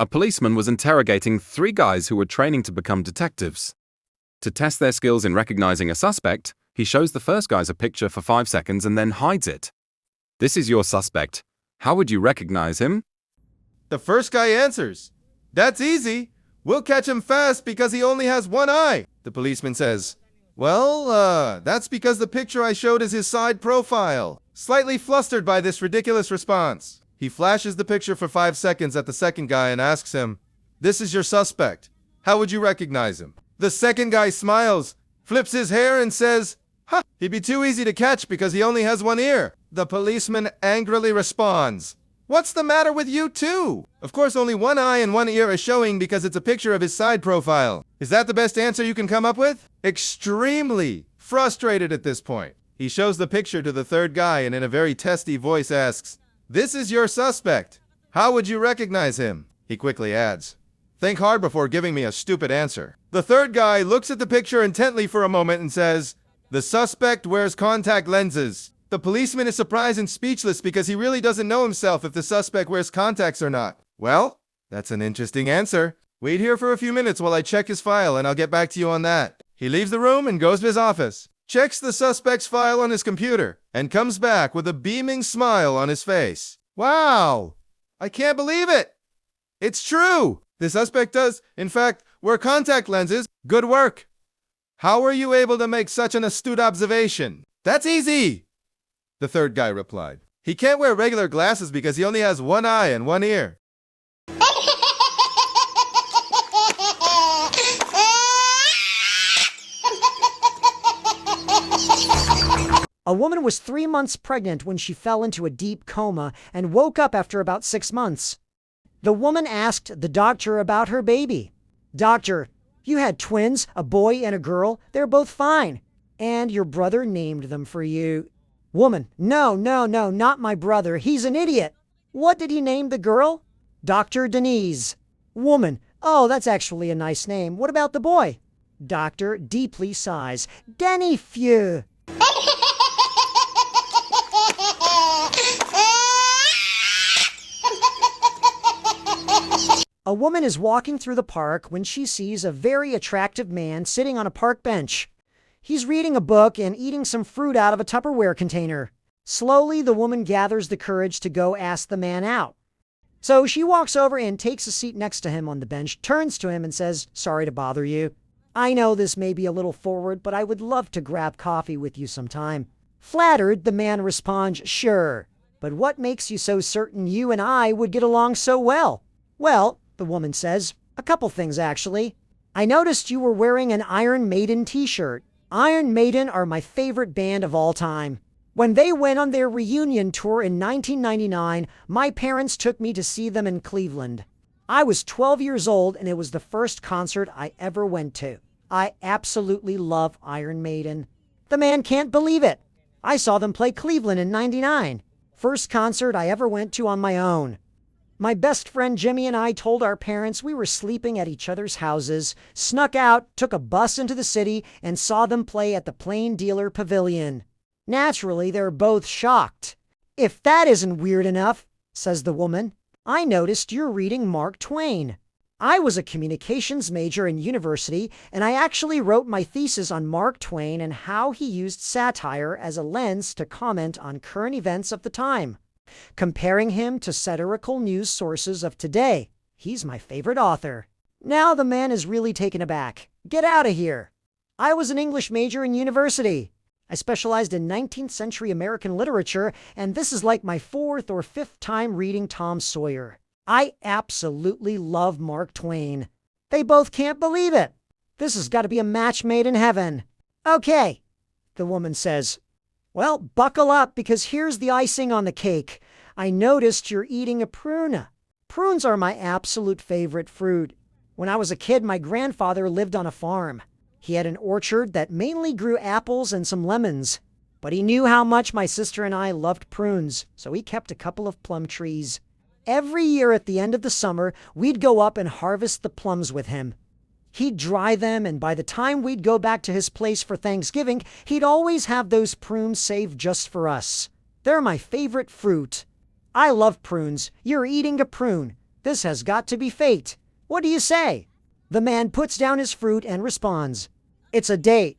A policeman was interrogating three guys who were training to become detectives. To test their skills in recognizing a suspect, he shows the first guys a picture for 5 seconds and then hides it. This is your suspect. How would you recognize him? The first guy answers, "That's easy. We'll catch him fast because he only has one eye." The policeman says, "Well, that's because the picture I showed is his side profile." Slightly flustered by this ridiculous response, he flashes the picture for 5 seconds at the second guy and asks him, "This is your suspect. How would you recognize him?" The second guy smiles, flips his hair and says, "Ha, he'd be too easy to catch because he only has one ear." The policeman angrily responds, "What's the matter with you two? Of course only one eye and one ear are showing because it's a picture of his side profile. Is that the best answer you can come up with?" Extremely frustrated at this point, he shows the picture to the third guy and in a very testy voice asks, "This is your suspect. How would you recognize him?" He quickly adds, "Think hard before giving me a stupid answer." The third guy looks at the picture intently for a moment and says, "The suspect wears contact lenses." The policeman is surprised and speechless because he really doesn't know himself if the suspect wears contacts or not. "Well, that's an interesting answer. Wait here for a few minutes while I check his file and I'll get back to you on that." He leaves the room and goes to his office, checks the suspect's file on his computer, and comes back with a beaming smile on his face. "Wow! I can't believe it! It's true! The suspect does, in fact, wear contact lenses. Good work! How were you able to make such an astute observation?" "That's easy," the third guy replied. "He can't wear regular glasses because he only has one eye and one ear." A woman was 3 months pregnant when she fell into a deep coma and woke up after about 6 months. The woman asked the doctor about her baby. "Doctor, you had twins, a boy and a girl. They're both fine. And your brother named them for you." Woman, No, not my brother. He's an idiot." "What did he name the girl?" "Dr. Denise." Woman, "Oh, that's actually a nice name. What about the boy?" Doctor deeply sighs. "Denny Few." A woman is walking through the park when she sees a very attractive man sitting on a park bench. He's reading a book and eating some fruit out of a Tupperware container. Slowly, the woman gathers the courage to go ask the man out. So she walks over and takes a seat next to him on the bench, turns to him and says, "Sorry to bother you. I know this may be a little forward, but I would love to grab coffee with you sometime." Flattered, the man responds, "Sure, but what makes you so certain you and I would get along so well?" "Well," the woman says, "a couple things actually. I noticed you were wearing an Iron Maiden t-shirt. Iron Maiden are my favorite band of all time. When they went on their reunion tour in 1999, my parents took me to see them in Cleveland. I was 12 years old and it was the first concert I ever went to. I absolutely love Iron Maiden." The man can't believe it. "I saw them play Cleveland in '99. First concert I ever went to on my own. My best friend Jimmy and I told our parents we were sleeping at each other's houses, snuck out, took a bus into the city, and saw them play at the Plain Dealer Pavilion. Naturally, they're both shocked." "If that isn't weird enough," says the woman, "I noticed you're reading Mark Twain. I was a communications major in university, and I actually wrote my thesis on Mark Twain and how he used satire as a lens to comment on current events of the time, comparing him to satirical news sources of today. He's my favorite author." Now the man is really taken aback. "Get out of here. I was an English major in university. I specialized in 19th century American literature, and this is like my 4th or 5th time reading Tom Sawyer. I absolutely love Mark Twain." They both can't believe it. This has got to be a match made in heaven. "Okay," the woman says. "Well, buckle up because here's the icing on the cake. I noticed you're eating a prune. Prunes are my absolute favorite fruit. When I was a kid, my grandfather lived on a farm. He had an orchard that mainly grew apples and some lemons. But he knew how much my sister and I loved prunes, so he kept a couple of plum trees. Every year at the end of the summer, we'd go up and harvest the plums with him. He'd dry them, and by the time we'd go back to his place for Thanksgiving, he'd always have those prunes saved just for us. They're my favorite fruit. I love prunes. You're eating a prune. This has got to be fate. What do you say? The man puts down his fruit and responds, It's a date.